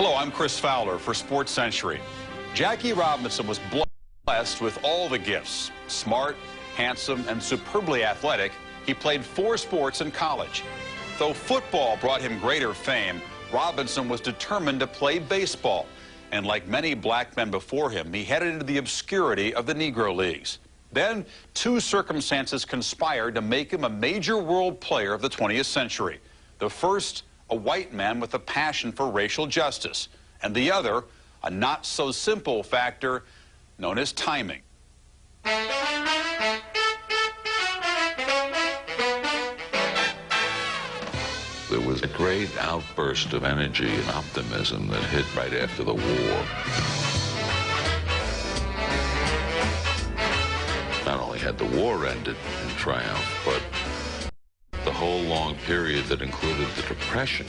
Hello, I'm Chris Fowler for SportsCentury. Jackie Robinson was blessed with all the gifts. Smart, handsome, and superbly athletic, he played 4 sports in college. Though football brought him greater fame, Robinson was determined to play baseball. And like many black men before him, he headed into the obscurity of the Negro Leagues. Then, 2 circumstances conspired to make him a major world player of the 20th century. The first, a white man with a passion for racial justice, and the other, a not-so-simple factor known as timing. There was a great outburst of energy and optimism that hit right after the war. Not only had the war ended in triumph, but the whole long period that included the Depression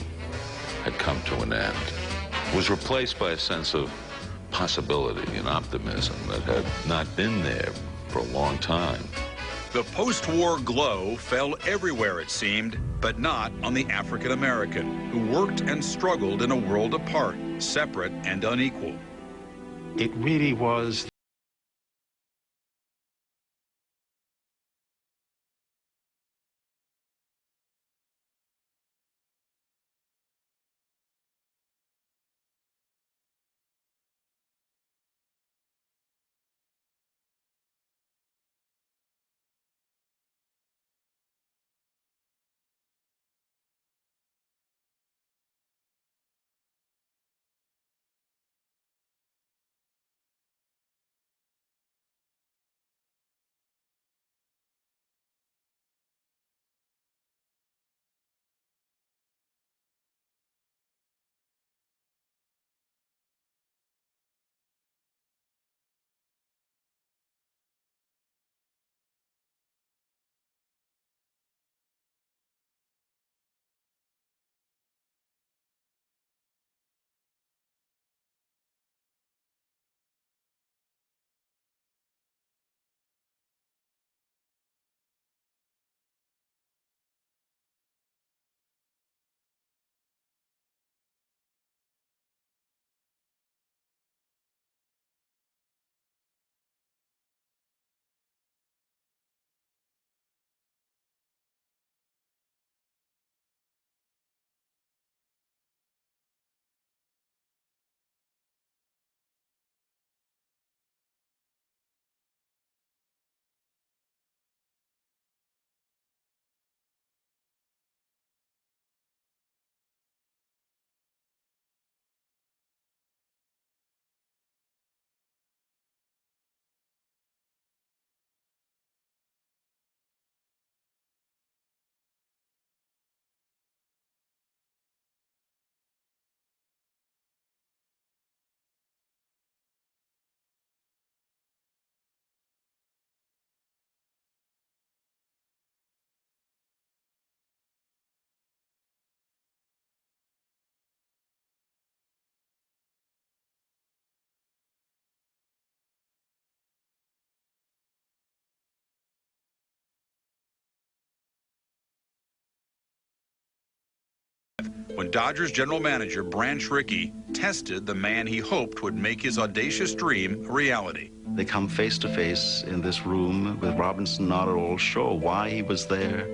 had come to an end. It was replaced by a sense of possibility and optimism that had not been there for a long time. The post-war glow fell everywhere, it seemed, but not on the African American, who worked and struggled in a world apart, separate and unequal. It really was when Dodgers general manager Branch Rickey tested the man he hoped would make his audacious dream a reality. They come face to face in this room with Robinson not at all sure why he was there.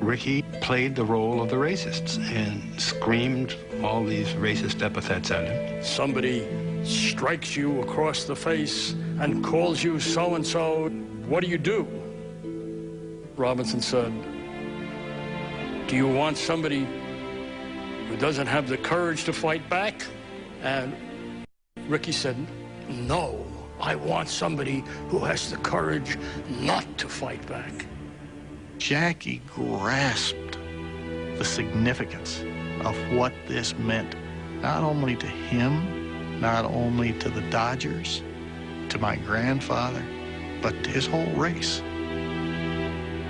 Rickey played the role of the racists and screamed all these racist epithets at him. Somebody strikes you across the face and calls you so-and-so. What do you do? Robinson said, do you want somebody who doesn't have the courage to fight back? And Rickey said, no, I want somebody who has the courage not to fight back. Jackie grasped the significance of what this meant, not only to him, not only to the Dodgers, to my grandfather, but to his whole race.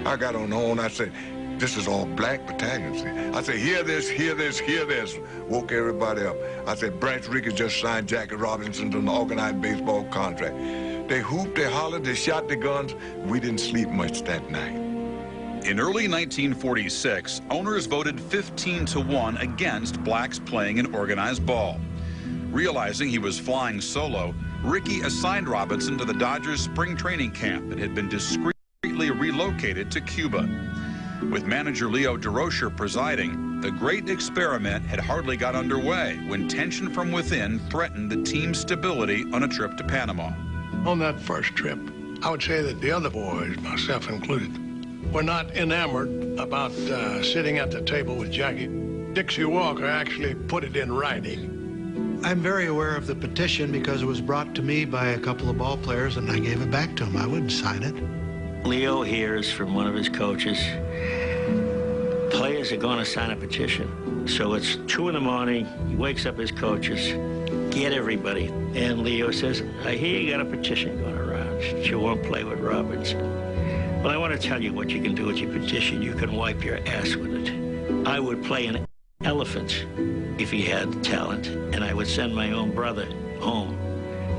I got on the horn, I said, this is all black battalions. I said, hear this, hear this, hear this. Woke everybody up. I said, Branch Rickey just signed Jackie Robinson to an organized baseball contract. They hooped, they hollered, they shot their guns. We didn't sleep much that night. In early 1946, owners voted 15-1 against blacks playing in organized ball. Realizing he was flying solo, Rickey assigned Robinson to the Dodgers spring training camp that had been discreetly relocated to Cuba. With manager Leo DeRocher presiding, the great experiment had hardly got underway when tension from within threatened the team's stability on a trip to Panama. On that first trip, I would say that the other boys, myself included, were not enamored about sitting at the table with Jackie. Dixie Walker actually put it in writing. I'm very aware of the petition because it was brought to me by a couple of ball players and I gave it back to him. I wouldn't sign it. Leo hears from one of his coaches, players are going to sign a petition. So it's 2 in the morning, he wakes up his coaches, get everybody. And Leo says, I hear you got a petition going around that you won't play with Robinson. Well, I want to tell you what you can do with your petition. You can wipe your ass with it. I would play an elephant if he had talent, and I would send my own brother home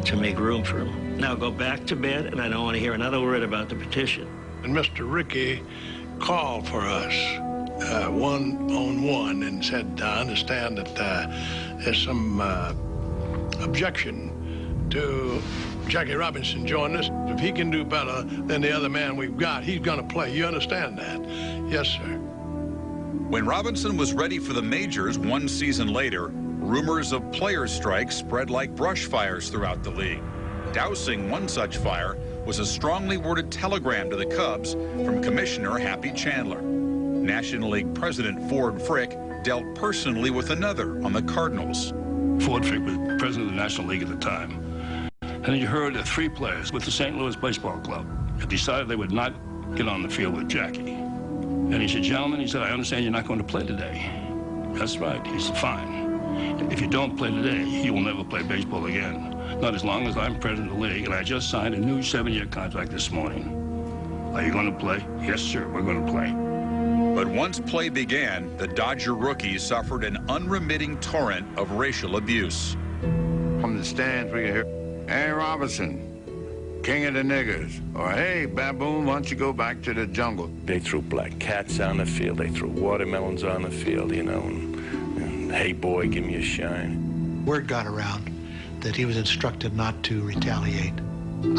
to make room for him. Now go back to bed, and I don't want to hear another word about the petition. And Mr. Rickey called for us one-on-one and said, I understand that there's some objection to Jackie Robinson joining us. If he can do better than the other man we've got, he's going to play. You understand that? Yes, sir. When Robinson was ready for the majors 1 season later, rumors of player strikes spread like brush fires throughout the league. Dousing one such fire was a strongly worded telegram to the Cubs from Commissioner Happy Chandler. National League President Ford Frick dealt personally with another on the Cardinals. Ford Frick was president of the National League at the time. And he heard that 3 players with the St. Louis Baseball Club had decided they would not get on the field with Jackie. And he said, gentlemen, he said, I understand you're not going to play today. That's right. He said, fine. If you don't play today, you will never play baseball again. Not as long as I'm president of the league, and I just signed a new 7-year contract this morning. Are you going to play? Yes, sir, we're going to play. But once play began, the Dodger rookies suffered an unremitting torrent of racial abuse. From the stands, we could hear, hey, Robinson, king of the niggers. Or, hey, baboon, why don't you go back to the jungle? They threw black cats on the field. They threw watermelons on the field, you know, and hey, boy, give me a shine. Word got around that he was instructed not to retaliate.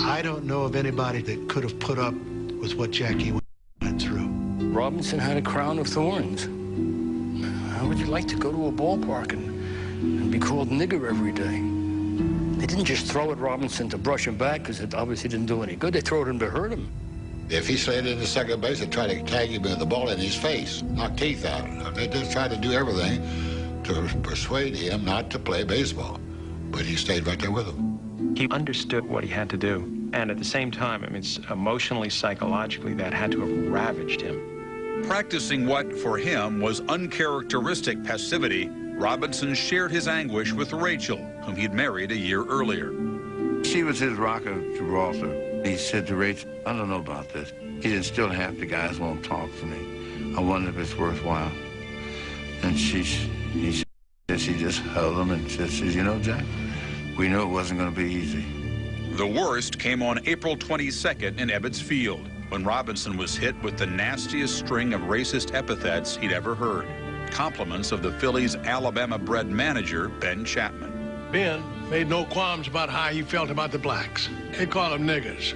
I don't know of anybody that could have put up with what Jackie went through. Robinson had a crown of thorns. How would you like to go to a ballpark and be called nigger every day? They didn't just throw at Robinson to brush him back because it obviously didn't do any good. They threw at him to hurt him. If he slid into second base, they tried to tag him with the ball in his face, knock teeth out. They just tried to do everything to persuade him not to play baseball. But he stayed right there with them. He understood what he had to do. And at the same time, I mean, emotionally, psychologically, that had to have ravaged him. Practicing what, for him, was uncharacteristic passivity, Robinson shared his anguish with Rachel, whom he'd married a year earlier. She was his rock of Gibraltar. He said to Rachel, I don't know about this. He said, still half the guys won't talk to me. I wonder if it's worthwhile. And she just held him and says, you know, Jack, we knew it wasn't going to be easy. The worst came on April 22nd in Ebbets Field, when Robinson was hit with the nastiest string of racist epithets he'd ever heard. Compliments of the Phillies' Alabama-bred manager, Ben Chapman. Ben made no qualms about how he felt about the blacks. He called them niggers.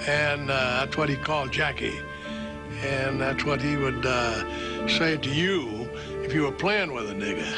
And that's what he called Jackie. And that's what he would say to you if you were playing with a nigger.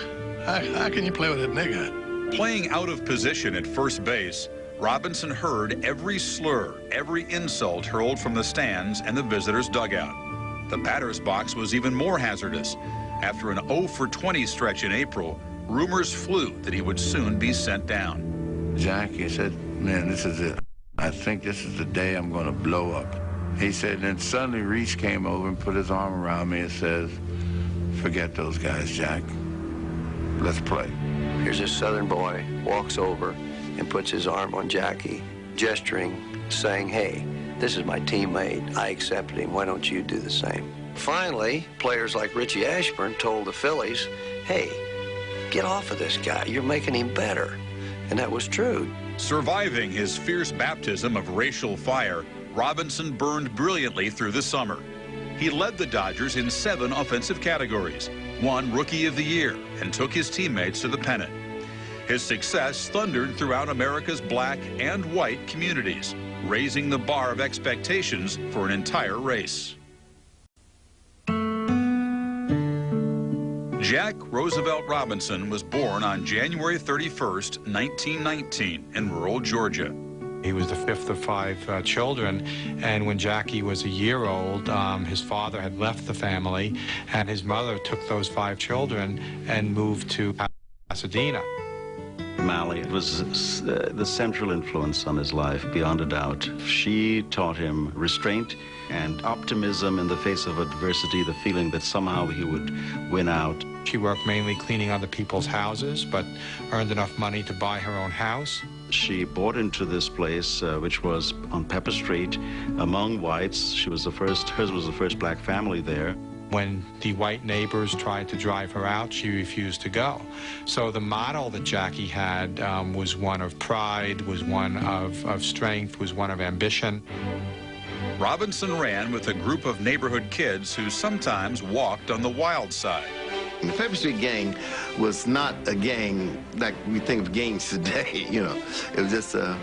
How can you play with a nigger? Playing out of position at first base, Robinson heard every slur, every insult hurled from the stands and the visitors' dugout. The batter's box was even more hazardous. After an 0-for-20 stretch in April, rumors flew that he would soon be sent down. Jackie said, man, this is it. I think this is the day I'm going to blow up. He said, then suddenly Reese came over and put his arm around me and says, forget those guys, Jack. Let's play. Here's this Southern boy, walks over and puts his arm on Jackie, gesturing, saying, hey, this is my teammate. I accepted him. Why don't you do the same? Finally, players like Richie Ashburn told the Phillies, hey, get off of this guy. You're making him better. And that was true. Surviving his fierce baptism of racial fire, Robinson burned brilliantly through the summer. He led the Dodgers in 7 offensive categories, won Rookie of the Year, and took his teammates to the pennant. His success thundered throughout America's black and white communities, raising the bar of expectations for an entire race. Jack Roosevelt Robinson was born on January 31st, 1919 in rural Georgia. He was the fifth of five children, and when Jackie was a year old, his father had left the family, and his mother took those five children and moved to Pasadena. Mally was the central influence on his life, beyond a doubt. She taught him restraint and optimism in the face of adversity, the feeling that somehow he would win out. She worked mainly cleaning other people's houses, but earned enough money to buy her own house. She bought into this place, which was on Pepper Street, among whites. She was the first, hers was the first black family there. When the white neighbors tried to drive her out, she refused to go. So the model that Jackie had was one of pride, was one of strength, was one of ambition. Robinson ran with a group of neighborhood kids who sometimes walked on the wild side. The Pepper Street gang was not a gang like we think of gangs today, you know. It was just a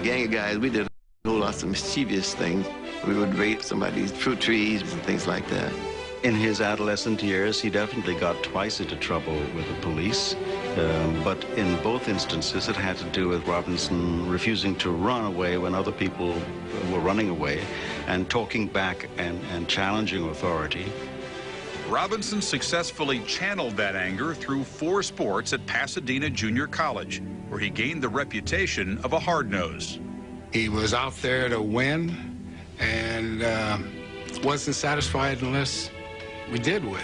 gang of guys. We did a whole lot of mischievous things. We would rape somebody's fruit trees and things like that. In his adolescent years, he definitely got twice into trouble with the police, but in both instances it had to do with Robinson refusing to run away when other people were running away and talking back and challenging authority. Robinson successfully channeled that anger through 4 sports at Pasadena Junior College, where he gained the reputation of a hard-nose. He was out there to win and wasn't satisfied unless we did win.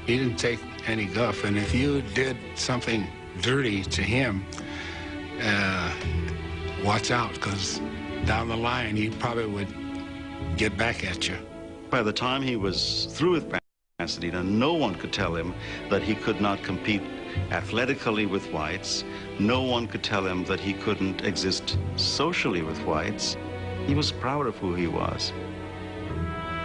He didn't take any guff, and if you did something dirty to him, watch out, because down the line he probably would get back at you. By the time he was through with Pasadena, no one could tell him that he could not compete athletically with whites. No one could tell him that he couldn't exist socially with whites. He was proud of who he was.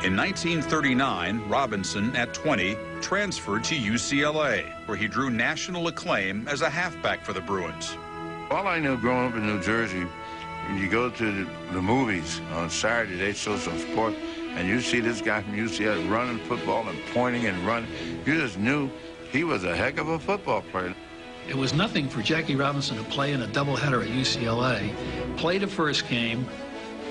In 1939, Robinson, at 20, transferred to UCLA, where he drew national acclaim as a halfback for the Bruins. All I knew growing up in New Jersey, when you go to the movies on Saturday, they show some sport, and you see this guy from UCLA running football and pointing and running. You just knew he was a heck of a football player. It was nothing for Jackie Robinson to play in a doubleheader at UCLA, play the first game,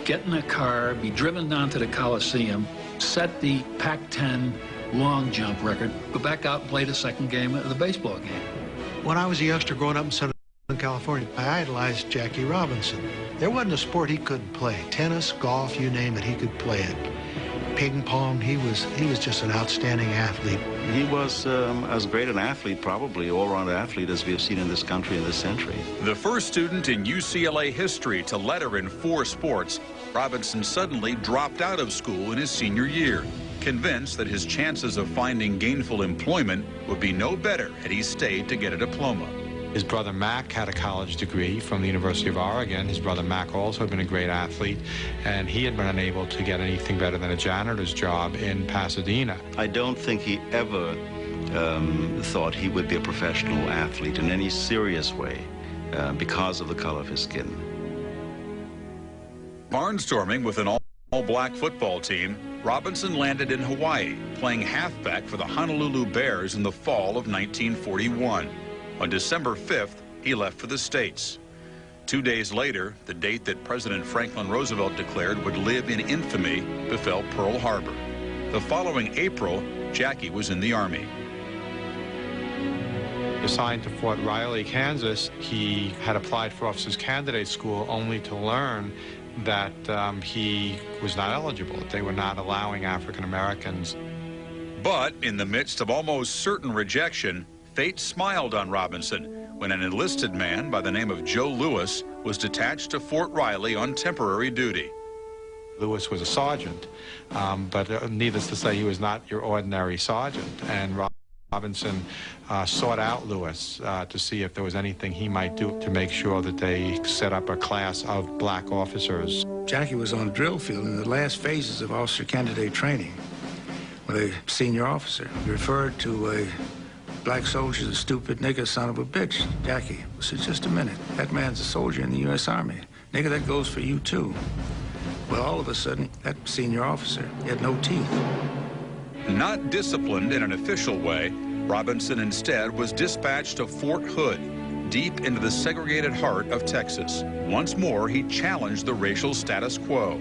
get in a car, be driven down to the Coliseum, set the Pac-10 long jump record, go back out and play the second game of the baseball game. When I was a youngster growing up in Southern California, I idolized Jackie Robinson. There wasn't a sport he couldn't play. Tennis, golf, you name it, he could play it. Ping pong, he was just an outstanding athlete. He was as great an athlete, probably all-round athlete, as we have seen in this country in this century. The first student in UCLA history to letter in 4 sports, Robinson suddenly dropped out of school in his senior year, convinced that his chances of finding gainful employment would be no better had he stayed to get a diploma. His brother Mac had a college degree from the University of Oregon. His brother Mac also had been a great athlete, and he had been unable to get anything better than a janitor's job in Pasadena. I don't think he ever thought he would be a professional athlete in any serious way because of the color of his skin. Barnstorming with an all-black football team, Robinson landed in Hawaii, playing halfback for the Honolulu Bears in the fall of 1941. On December 5th, he left for the States. 2 days later, the date that President Franklin Roosevelt declared would live in infamy befell Pearl Harbor. The following April, Jackie was in the Army. Assigned to Fort Riley, Kansas, he had applied for officers candidate school only to learn that he was not eligible, that they were not allowing African Americans. But in the midst of almost certain rejection, fate smiled on Robinson when an enlisted man by the name of Joe Lewis was detached to Fort Riley on temporary duty. Lewis was a sergeant, but needless to say, he was not your ordinary sergeant. And Robinson sought out Lewis to see if there was anything he might do to make sure that they set up a class of black officers. Jackie was on the drill field in the last phases of officer candidate training with a senior officer. He referred to a black soldier's a stupid nigger, son of a bitch. Jackie, I said, just a minute. That man's a soldier in the U.S. Army. Nigga, that goes for you, too. Well, all of a sudden, that senior officer, he had no teeth. Not disciplined in an official way, Robinson instead was dispatched to Fort Hood, deep into the segregated heart of Texas. Once more, he challenged the racial status quo.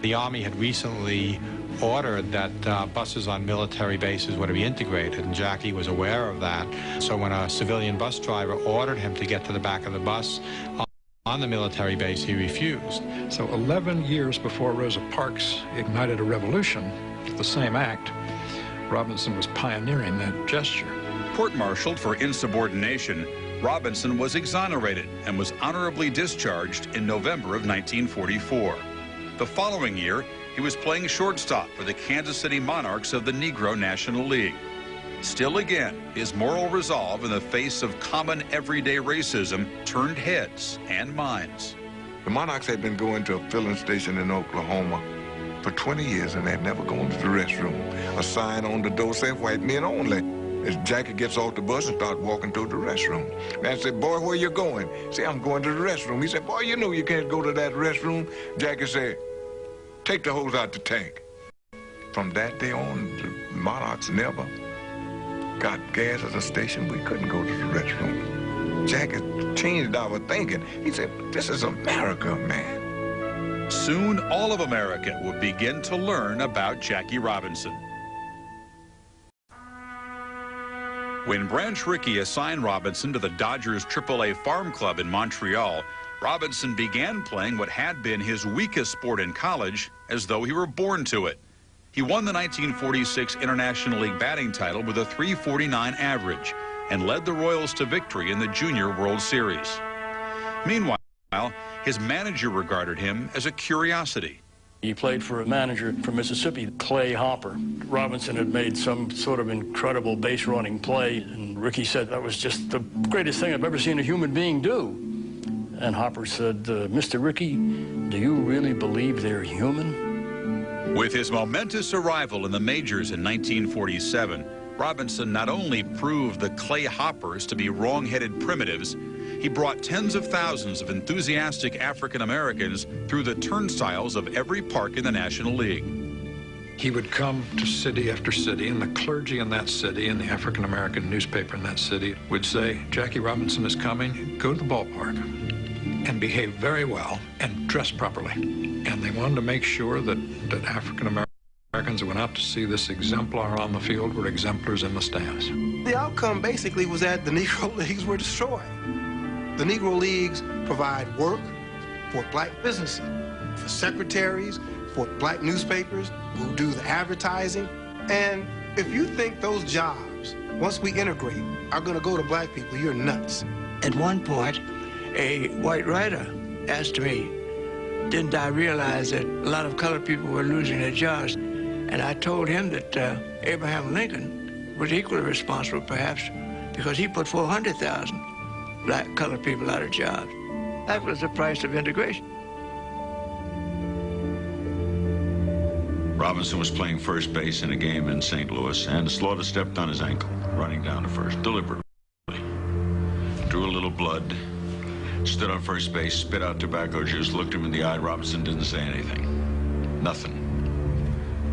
The Army had recently ordered that buses on military bases were to be integrated, and Jackie was aware of that. So when a civilian bus driver ordered him to get to the back of the bus on the military base, he refused. So 11 years before Rosa Parks ignited a revolution, the same act, Robinson was pioneering that gesture. Court-martialed for insubordination, Robinson was exonerated and was honorably discharged in November of 1944. The following year, he was playing shortstop for the Kansas City Monarchs of the Negro National League. Still again, his moral resolve in the face of common everyday racism turned heads and minds. The Monarchs had been going to a filling station in Oklahoma for 20 years, and they'd never gone to the restroom. A sign on the door said, "White men only." As Jackie gets off the bus and starts walking to the restroom. Man said, "Boy, where you going?" Say, "I'm going to the restroom." He said, "Boy, you know you can't go to that restroom." Jackie said, "Take the hose out the tank." From that day on, the Monarchs never got gas at the station. We couldn't go to the restroom. Jackie changed our thinking. He said, "This is America, man." Soon, all of America would begin to learn about Jackie Robinson. When Branch Rickey assigned Robinson to the Dodgers AAA Farm Club in Montreal, Robinson began playing what had been his weakest sport in college as though he were born to it. He won the 1946 International League batting title with a .349 average and led the Royals to victory in the Junior World Series. Meanwhile, his manager regarded him as a curiosity. He played for a manager from Mississippi, Clay Hopper. Robinson had made some sort of incredible base-running play, and Rickey said that was just the greatest thing I've ever seen a human being do. And Hopper said, "Mr. Rickey, do you really believe they're human?" With his momentous arrival in the majors in 1947, Robinson not only proved the Clay Hoppers to be wrong-headed primitives, he brought tens of thousands of enthusiastic African Americans through the turnstiles of every park in the National League. He would come to city after city, and the clergy in that city and the African American newspaper in that city would say, "Jackie Robinson is coming, go to the ballpark and behave very well and dress properly." And they wanted to make sure that African Americans who went out to see this exemplar on the field were exemplars in the stands. The outcome basically was that the Negro Leagues were destroyed. The Negro Leagues provide work for black businesses, for secretaries, for black newspapers who do the advertising. And if you think those jobs, once we integrate, are going to go to black people, you're nuts. At one point, a white writer asked me, didn't I realize that a lot of colored people were losing their jobs? And I told him that Abraham Lincoln was equally responsible, perhaps, because he put 400,000 black colored people out of jobs. That was the price of integration. Robinson was playing first base in a game in St. Louis, and Slaughter stepped on his ankle, running down to first, deliberately. Drew a little blood, stood on first base, spit out tobacco juice, looked him in the eye. Robinson didn't say anything. Nothing.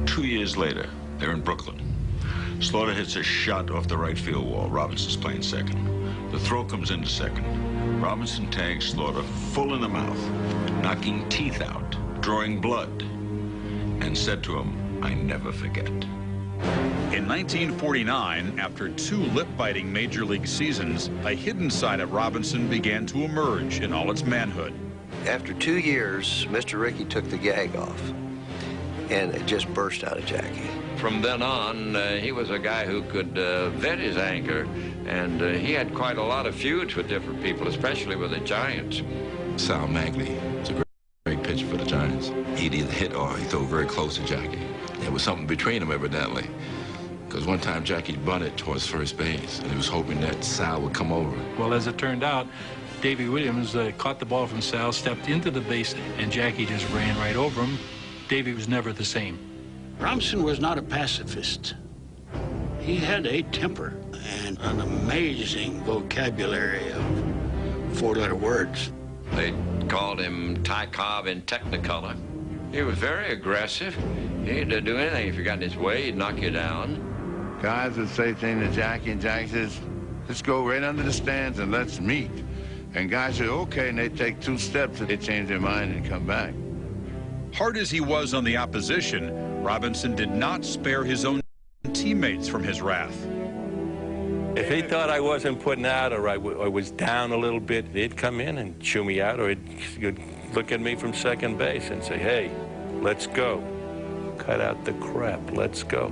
2 years later, they're in Brooklyn. Slaughter hits a shot off the right field wall. Robinson's playing second. The throw comes into second. Robinson tags Slaughter full in the mouth, knocking teeth out, drawing blood, and said to him, "I never forget." In 1949, after 2 lip-biting major league seasons, a hidden side of Robinson began to emerge in all its manhood. After 2 years, Mr. Rickey took the gag off, and it just burst out of Jackie. From then on, he was a guy who could vet his anger, and he had quite a lot of feuds with different people, especially with the Giants. Sal Magley was a great pitcher for the Giants. He'd either hit or he'd throw very close to Jackie. There was something between them evidently, because one time Jackie bunted towards first base, and he was hoping that Sal would come over. Well, as it turned out, Davy Williams caught the ball from Sal, stepped into the base, and Jackie just ran right over him. Davy was never the same. Robinson was not a pacifist. He had a temper, and an amazing vocabulary of four-letter words. They called him Ty Cobb in Technicolor. He was very aggressive. He'd do anything if you got in his way, he'd knock you down. Guys would say things to Jackie, and Jackie says, let's go right under the stands and let's meet. And guys say, okay, and they take 2 steps, and they change their mind and come back. Hard as he was on the opposition, Robinson did not spare his own teammates from his wrath. If he thought I wasn't putting out or I was down a little bit, he'd come in and chew me out, or he'd look at me from second base and say, hey, let's go. Cut out the crap, let's go.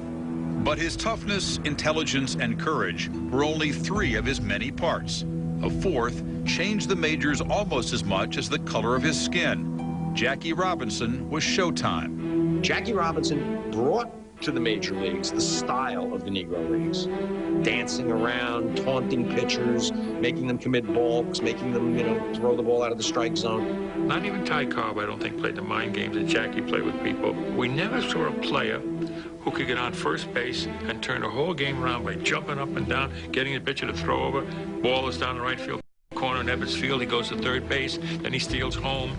But his toughness, intelligence, and courage were only 3 of his many parts. A 4th changed the majors almost as much as the color of his skin. Jackie Robinson was Showtime. Jackie Robinson brought to the major leagues the style of the Negro Leagues. Dancing around, taunting pitchers, making them commit balks, making them, throw the ball out of the strike zone. Not even Ty Cobb, I don't think, played the mind games that Jackie played with people. We never saw a player who could get on first base and turn the whole game around by jumping up and down, getting the pitcher to throw over. Ball is down the right field corner in Ebbets Field. He goes to third base, then he steals home.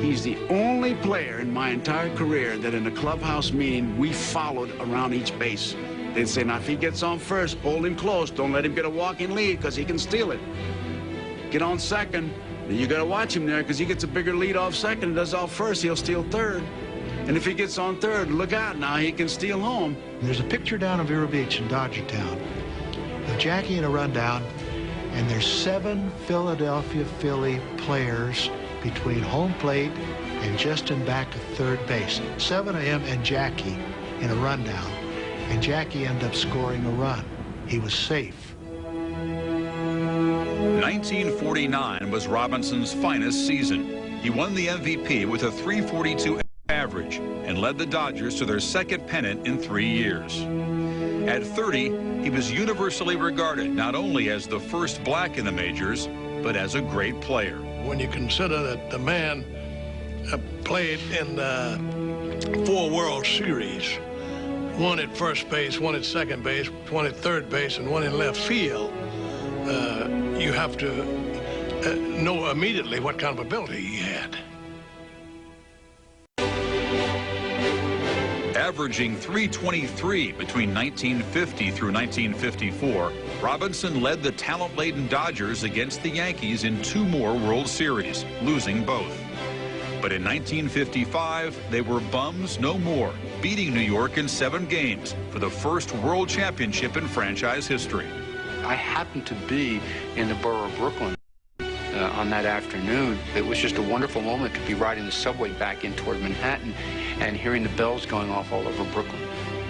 He's the only player in my entire career that in a clubhouse meeting we followed around each base. They'd say, now if he gets on first, hold him close. Don't let him get a walking lead because he can steal it. Get on second. You got to watch him there because he gets a bigger lead off second and does off first, he'll steal third. And if he gets on third, look out now, he can steal home. There's a picture down in Vero Beach in Dodgertown of Jackie in a rundown, and there's 7 Philadelphia Philly players between home plate and just in back of third base. 7 of them and Jackie in a rundown. And Jackie ended up scoring a run. He was safe. 1949 was Robinson's finest season. He won the MVP with a .342 average and led the Dodgers to their 2nd pennant in 3 years. At 30, he was universally regarded not only as the first black in the majors, but as a great player. When you consider that the man played in 4 World Series, 1 at first base, 1 at second base, 1 at third base, and 1 in left field, you have to know immediately what kind of ability he had. Averaging .323 between 1950 through 1954, Robinson led the talent-laden Dodgers against the Yankees in 2 more World Series, losing both. But in 1955, they were bums no more, beating New York in 7 games for the first World Championship in franchise history. I happened to be in the borough of Brooklyn on that afternoon. It was just a wonderful moment to be riding the subway back in toward Manhattan and hearing the bells going off all over Brooklyn.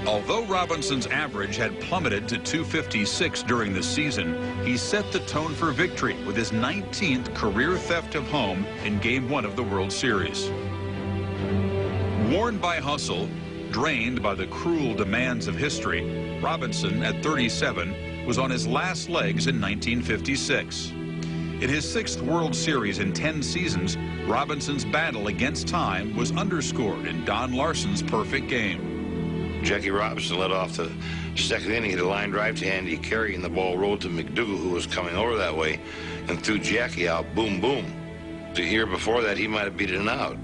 Although Robinson's average had plummeted to .256 during the season, he set the tone for victory with his 19th career theft of home in Game 1 of the World Series. Worn by hustle, drained by the cruel demands of history, Robinson, at 37, was on his last legs in 1956. In his 6th World Series in 10 seasons, Robinson's battle against time was underscored in Don Larson's perfect game. Jackie Robinson led off the 2nd inning, hit a line drive to Andy Carey, and the ball rolled to McDougal, who was coming over that way, and threw Jackie out, boom, boom. The year before that, he might have beaten it out.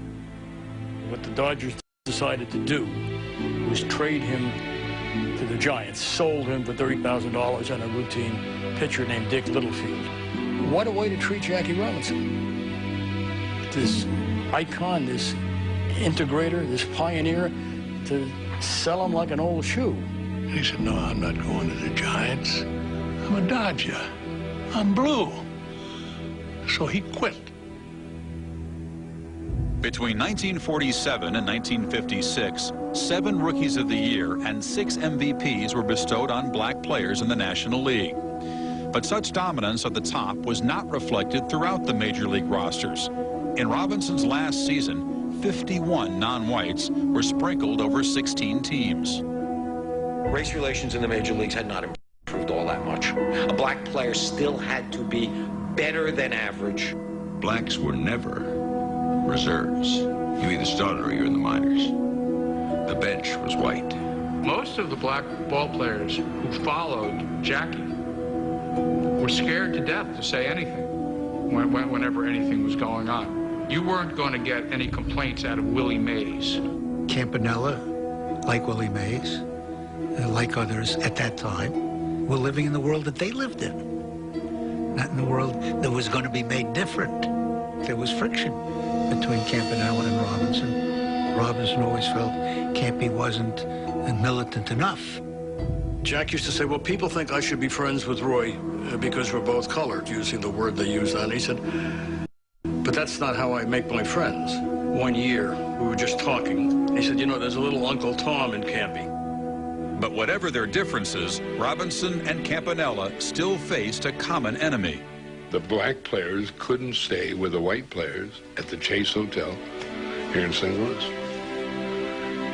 What the Dodgers decided to do was trade him to the Giants, sold him for $30,000 and a routine pitcher named Dick Littlefield. What a way to treat Jackie Robinson. This icon, this integrator, this pioneer, to sell him like an old shoe. And he said, no, I'm not going to the Giants. I'm a Dodger. I'm blue. So he quit. Between 1947 and 1956, 7 Rookies of the Year and 6 MVPs were bestowed on black players in the National League. But such dominance at the top was not reflected throughout the major league rosters. In Robinson's last season, 51 non-whites were sprinkled over 16 teams. Race relations in the major leagues had not improved all that much. A black player still had to be better than average. Blacks were never reserves. You either started or you're in the minors. The bench was white. Most of the black ball players who followed Jackie were scared to death to say anything whenever anything was going on. You weren't going to get any complaints out of Willie Mays. Campanella, like Willie Mays, like others at that time, were living in the world that they lived in, not in the world that was going to be made different. There was friction between Campanella and Robinson. Robinson always felt Campy wasn't militant enough. Jack used to say, well, people think I should be friends with Roy because we're both colored, using the word they used on. He said, but that's not how I make my friends. One year, we were just talking. He said, you know, there's a little Uncle Tom in Campy. But whatever their differences, Robinson and Campanella still faced a common enemy. The black players couldn't stay with the white players at the Chase Hotel here in St. Louis.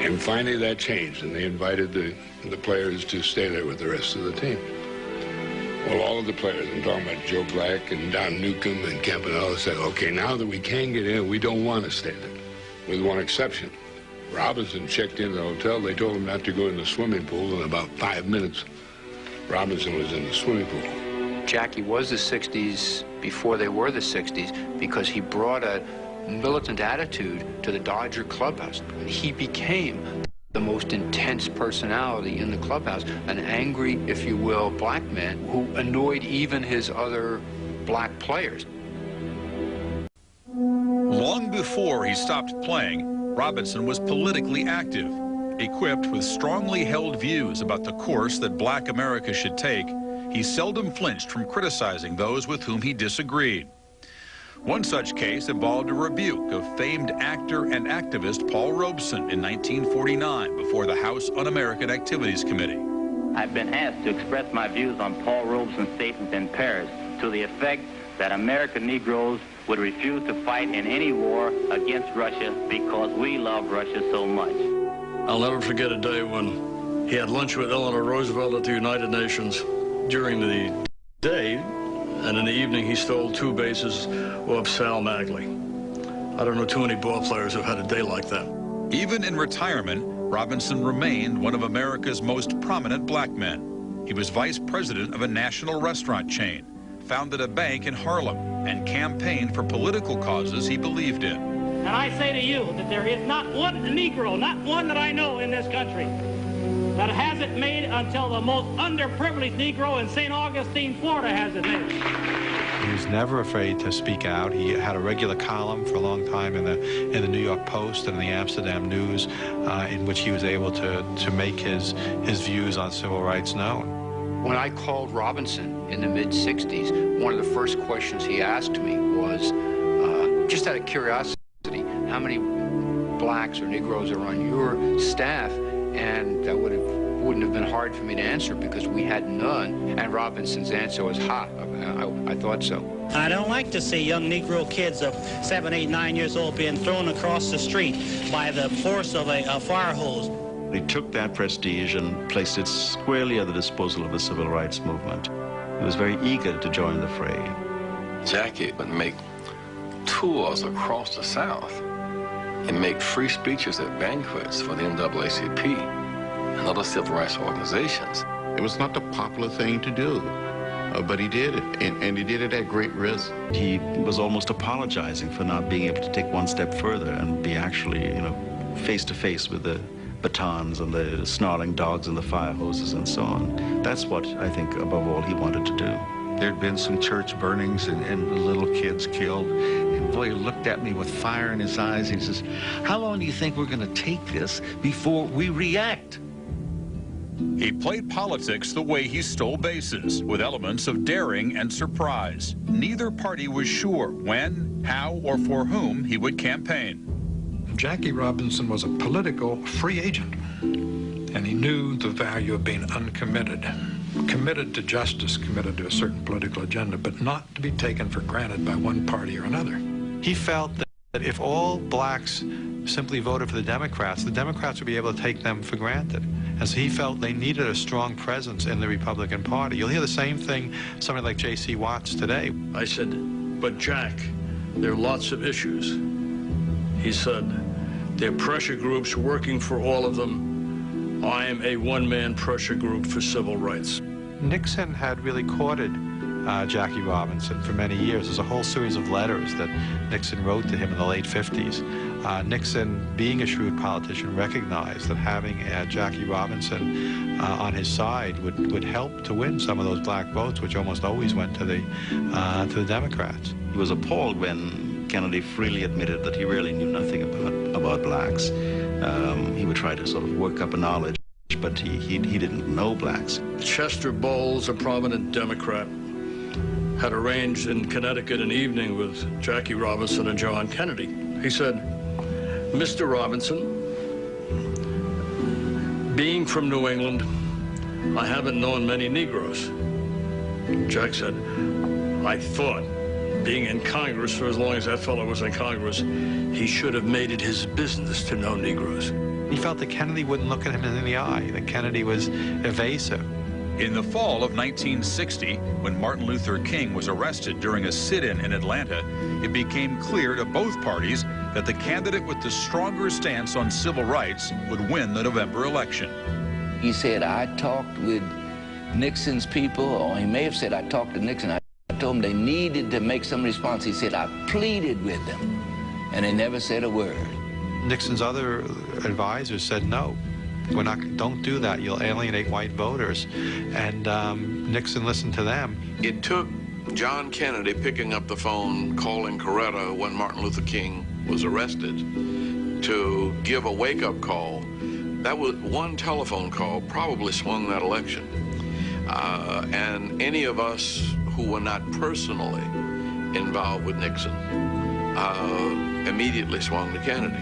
And finally that changed, and they invited the players to stay there with the rest of the team. Well, all of the players, I'm talking about Joe Black and Don Newcomb and Campanella, said, okay, now that we can get in, we don't want to stay there, with one exception. Robinson checked into the hotel. They told him not to go in the swimming pool. In about 5 minutes, Robinson was in the swimming pool. Jackie was the 60s before they were the 60s because he brought a militant attitude to the Dodger clubhouse. He became the most intense personality in the clubhouse, an angry, if you will, black man who annoyed even his other black players. Long before he stopped playing, Robinson was politically active. Equipped with strongly held views about the course that black America should take, he seldom flinched from criticizing those with whom he disagreed. One such case involved a rebuke of famed actor and activist Paul Robeson in 1949 before the House Un-American Activities Committee. I've been asked to express my views on Paul Robeson's statement in Paris to the effect that American Negroes would refuse to fight in any war against Russia because we love Russia so much. I'll never forget a day when he had lunch with Eleanor Roosevelt at the United Nations during the day, and in the evening he stole 2 bases of Sal Magley. I don't know too many ball players who've had a day like that. Even in retirement, Robinson remained one of America's most prominent black men. He was vice president of a national restaurant chain, founded a bank in Harlem, and campaigned for political causes he believed in. And I say to you that there is not one Negro, not one that I know in this country, that hasn't made until the most underprivileged Negro in St. Augustine, Florida has it made. He was never afraid to speak out. He had a regular column for a long time in the New York Post and in the Amsterdam News, in which he was able to make his views on civil rights known. When I called Robinson in the mid-60s, one of the first questions he asked me was, just out of curiosity, how many blacks or Negroes are on your staff? And that wouldn't have been hard for me to answer because we had none. And Robinson's answer was hot. I thought so. I don't like to see young Negro kids of 7, 8, 9 years old being thrown across the street by the force of a fire hose. He took that prestige and placed it squarely at the disposal of the civil rights movement. He was very eager to join the fray. Jackie would make tours across the South and make free speeches at banquets for the NAACP and other civil rights organizations. It was not the popular thing to do, but he did it, and he did it at great risk. He was almost apologizing for not being able to take one step further and be actually, face to face with the batons and the snarling dogs and the fire hoses and so on. That's what I think, above all, he wanted to do. There'd been some church burnings and little kids killed. And boy, he looked at me with fire in his eyes. He says, how long do you think we're going to take this before we react? He played politics the way he stole bases, with elements of daring and surprise. Neither party was sure when, how, or for whom he would campaign. Jackie Robinson was a political free agent, and he knew the value of being uncommitted. Committed to justice, committed to a certain political agenda, but not to be taken for granted by one party or another. He felt that if all blacks simply voted for the Democrats would be able to take them for granted. And so he felt they needed a strong presence in the Republican Party. You'll hear the same thing, somebody like J.C. Watts today. I said, but Jack, there are lots of issues. He said, there are pressure groups working for all of them. I am a one-man pressure group for civil rights. Nixon had really courted Jackie Robinson for many years. There's a whole series of letters that Nixon wrote to him in the late 50s. Nixon, being a shrewd politician, recognized that having Jackie Robinson on his side would help to win some of those black votes, which almost always went to the Democrats. He was appalled when Kennedy freely admitted that he really knew nothing about blacks. He would try to sort of work up a knowledge, but he didn't know blacks. Chester Bowles, a prominent Democrat, had arranged in Connecticut an evening with Jackie Robinson and John Kennedy. He said, "Mr. Robinson, being from New England, I haven't known many Negroes." Jack said, "I thought, being in Congress for as long as that fellow was in Congress, he should have made it his business to know Negroes." He felt that Kennedy wouldn't look at him in the eye, that Kennedy was evasive. In the fall of 1960, when Martin Luther King was arrested during a sit-in in Atlanta, it became clear to both parties that the candidate with the stronger stance on civil rights would win the November election. He said, "I talked with Nixon's people," or he may have said, "I talked to Nixon. I told them they needed to make some response." He said, "I pleaded with them," and they never said a word. Nixon's other advisors said, "No, don't do that. You'll alienate white voters." And Nixon listened to them. It took John Kennedy picking up the phone, calling Coretta when Martin Luther King was arrested, to give a wake-up call. That was one telephone call probably swung that election. And any of us who were not personally involved with Nixon immediately swung to Kennedy.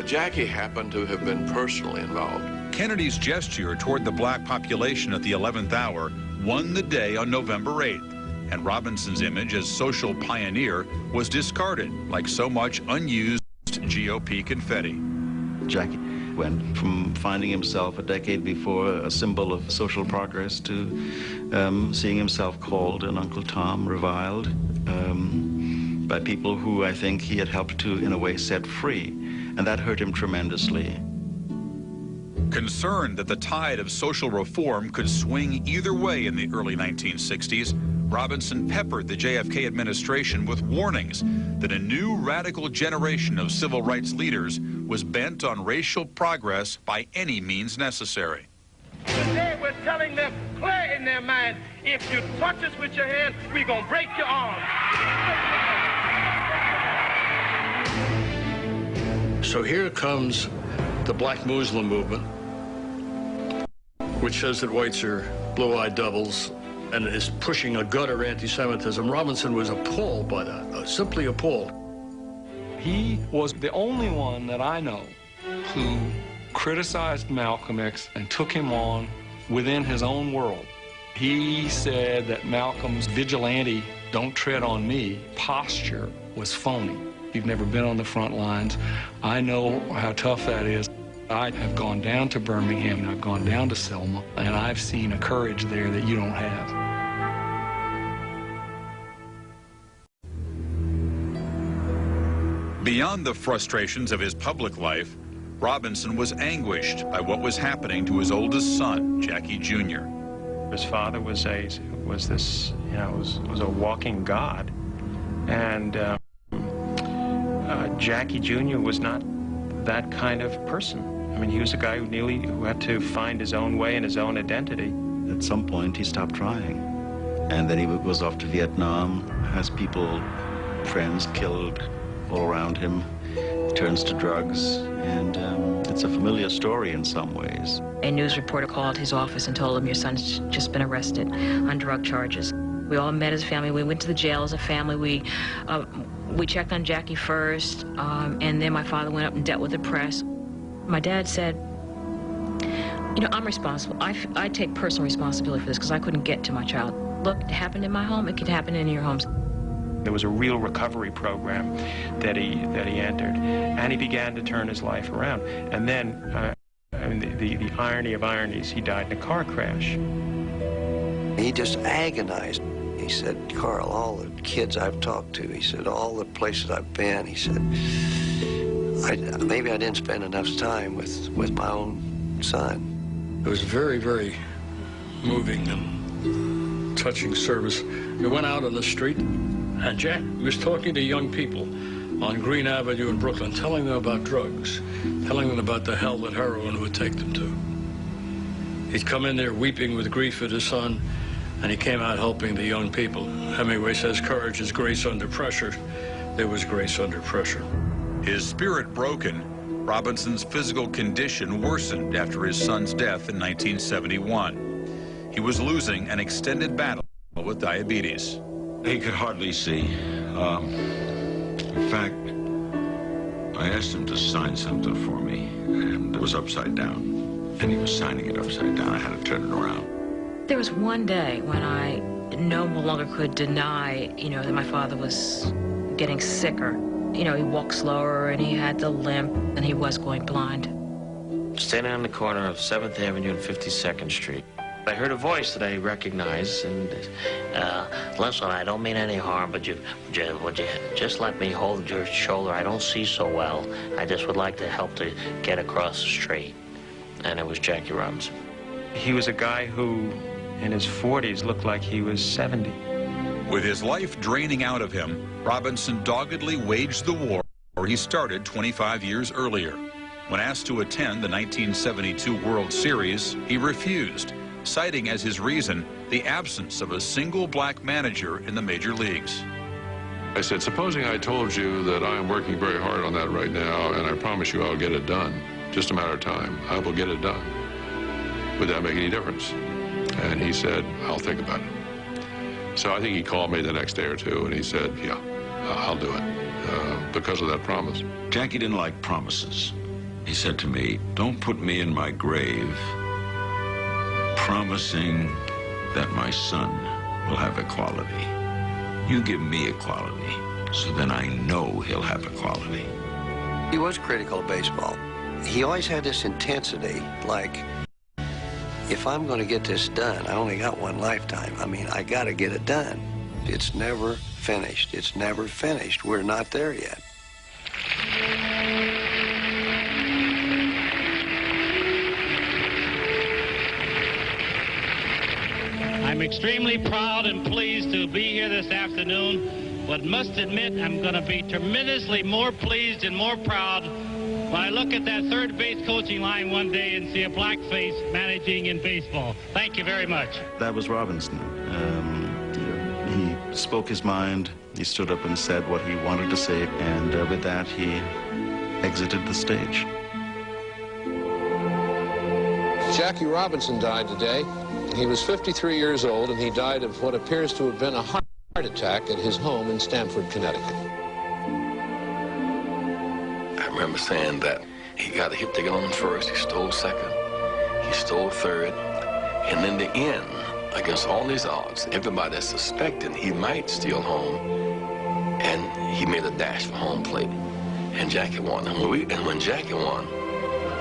Jackie happened to have been personally involved. Kennedy's gesture toward the black population at the 11th hour won the day on November 8th, and Robinson's image as social pioneer was discarded like so much unused GOP confetti. Jackie went from finding himself a decade before a symbol of social progress to seeing himself called an Uncle Tom, reviled by people who I think he had helped to, in a way, set free. And that hurt him tremendously. Concerned that the tide of social reform could swing either way in the early 1960s, Robinson peppered the JFK administration with warnings that a new radical generation of civil rights leaders was bent on racial progress by any means necessary. Today we're telling them clear in their mind, if you touch us with your hand, we're going to break your arm. So here comes the Black Muslim movement, which says that whites are blue-eyed devils and is pushing a gutter anti-Semitism. Robinson was appalled by that, simply appalled. He was the only one that I know who criticized Malcolm X and took him on within his own world. He said that Malcolm's vigilante, don't tread on me, posture was phony. You've never been on the front lines. I know how tough that is. I have gone down to Birmingham and I've gone down to Selma, and I've seen a courage there that you don't have. Beyond the frustrations of his public life, Robinson was anguished by what was happening to his oldest son, Jackie Jr. His father was a walking god, and Jackie Jr. was not that kind of person. I mean, he was a guy who had to find his own way and his own identity. At some point, he stopped trying. And then he goes off to Vietnam, has people, friends killed all around him, turns to drugs, and it's a familiar story in some ways. A news reporter called his office and told him, "Your son's just been arrested on drug charges." We all met as a family. We went to the jail as a family. We checked on Jackie first, and then my father went up and dealt with the press. My dad said, "You know, I'm responsible. I take personal responsibility for this because I couldn't get to my child. Look, it happened in my home. It could happen in your homes." There was a real recovery program that he entered, and he began to turn his life around. And then, I mean, the irony of ironies, he died in a car crash. He just agonized. He said, "Carl, all the kids I've talked to," he said, "all the places I've been," he said, maybe I didn't spend enough time with my own son. It was very, very moving and touching service. We went out on the street, and Jack was talking to young people on Green Avenue in Brooklyn, telling them about drugs, telling them about the hell that heroin would take them to. He'd come in there weeping with grief at his son, and he came out helping the young people. Hemingway says courage is grace under pressure. There was grace under pressure. His spirit broken, Robinson's physical condition worsened after his son's death in 1971. He was losing an extended battle with diabetes. He could hardly see. In fact, I asked him to sign something for me, and it was upside down. And he was signing it upside down. I had to turn it around. There was one day when I no longer could deny, that my father was getting sicker. He walked slower, and he had the limp, and he was going blind. Standing on the corner of 7th Avenue and 52nd Street, I heard a voice that I recognized, and listen, I don't mean any harm, but would you just let me hold your shoulder? I don't see so well. I just would like to help to get across the street. And it was Jackie Robinson. He was a guy who, in his 40s, looked like he was 70. With his life draining out of him, Robinson doggedly waged the war he started 25 years earlier. When asked to attend the 1972 World Series, he refused, citing as his reason the absence of a single black manager in the major leagues. I said, supposing I told you that I am working very hard on that right now, and I promise you I'll get it done. Just a matter of time. I will get it done. Would that make any difference? And he said, I'll think about it. So I think he called me the next day or two, and he said, yeah, I'll do it, because of that promise. Jackie didn't like promises. He said to me, don't put me in my grave promising that my son will have equality. You give me equality, so then I know he'll have equality. He was critical of baseball. He always had this intensity, like, if I'm going to get this done, I only got one lifetime. I mean, I got to get it done. It's never finished. It's never finished. We're not there yet. I'm extremely proud and pleased to be here this afternoon, but must admit I'm going to be tremendously more pleased and more proud when I look at that third base coaching line one day and see a black face managing in baseball. Thank you very much. That was Robinson. He spoke his mind. He stood up and said what he wanted to say, and with that, he exited the stage. Jackie Robinson died today. He was 53 years old, and he died of what appears to have been a heart attack at his home in Stamford, Connecticut. I remember saying that he got a hit to get on first, he stole second, he stole third, and in the end, against all these odds, everybody suspected he might steal home, and he made a dash for home plate, and Jackie won. And when Jackie won,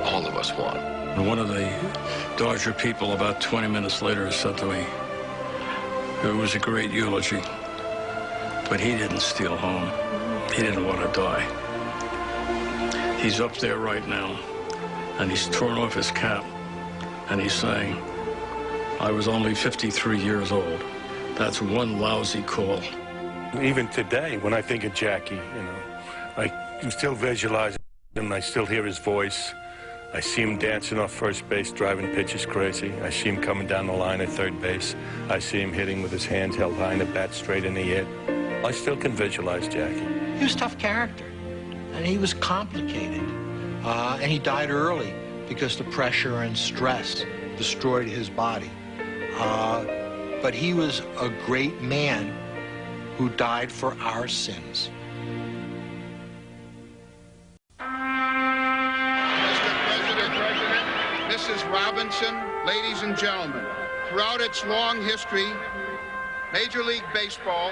all of us won. And one of the Dodger people about 20 minutes later said to me, it was a great eulogy, but he didn't steal home. He didn't want to die. He's up there right now, and he's torn off his cap, and he's saying, I was only 53 years old. That's one lousy call. Even today, when I think of Jackie, I can still visualize him. I still hear his voice. I see him dancing off first base, driving pitches crazy. I see him coming down the line at third base. I see him hitting with his hands held high and the bat straight in the air. I still can visualize Jackie. He was a tough character, and he was complicated. And he died early because the pressure and stress destroyed his body. But he was a great man who died for our sins. Mrs. Robinson, ladies and gentlemen, throughout its long history, Major League Baseball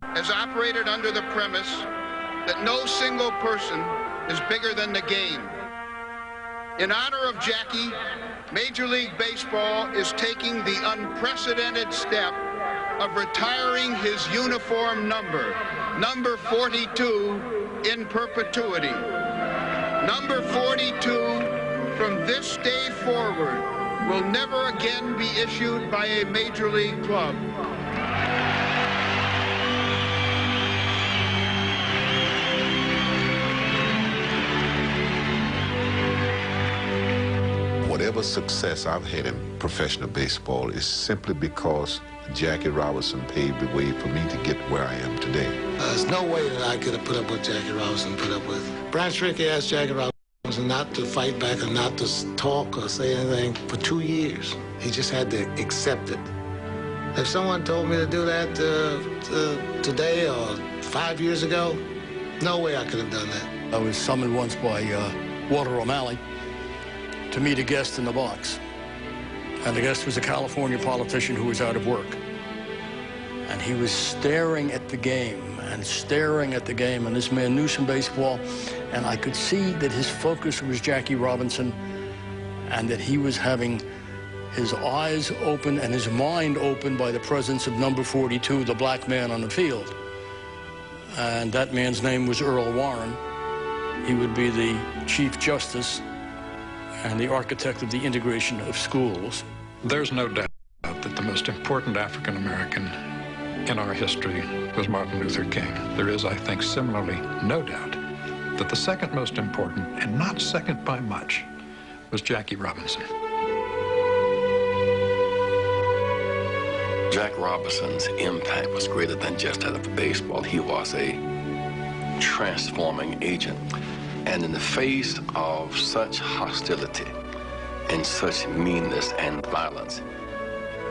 has operated under the premise that no single person is bigger than the game. In honor of Jackie, Major League Baseball is taking the unprecedented step of retiring his uniform number, number 42, in perpetuity. Number 42, from this day forward, will never again be issued by a major league club. Whatever success I've had in professional baseball is simply because Jackie Robinson paved the way for me to get where I am today. There's no way that I could have put up what Jackie Robinson put up with. Brian Strickey asked Jackie Robinson not to fight back and not to talk or say anything for 2 years. He just had to accept it. If someone told me to do that today or 5 years ago, no way I could have done that. I was summoned once by Walter O'Malley to meet a guest in the box. And the guest was a California politician who was out of work. And he was staring at the game and staring at the game, and this man knew some baseball, and I could see that his focus was Jackie Robinson and that he was having his eyes open and his mind open by the presence of number 42, the black man on the field. And that man's name was Earl Warren. He would be the Chief Justice and the architect of the integration of schools. There's no doubt that the most important African American in our history was Martin Luther King. There is, I think, similarly, no doubt that the second most important, and not second by much, was Jackie Robinson. Jack Robinson's impact was greater than just that of baseball. He was a transforming agent. And in the face of such hostility and such meanness and violence,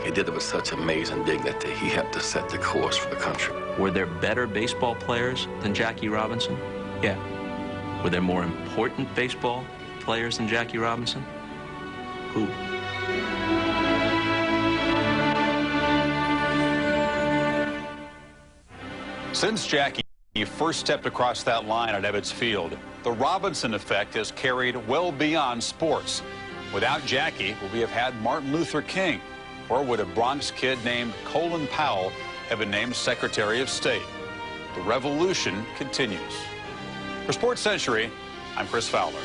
he did it with such amazing dignity. He helped to set the course for the country. Were there better baseball players than Jackie Robinson? Yeah. Were there more important baseball players than Jackie Robinson? Who? Since Jackie first stepped across that line at Ebbets Field, the Robinson effect has carried well beyond sports. Without Jackie, would we have had Martin Luther King? Or would a Bronx kid named Colin Powell have been named Secretary of State? The revolution continues. For SportsCentury, I'm Chris Fowler.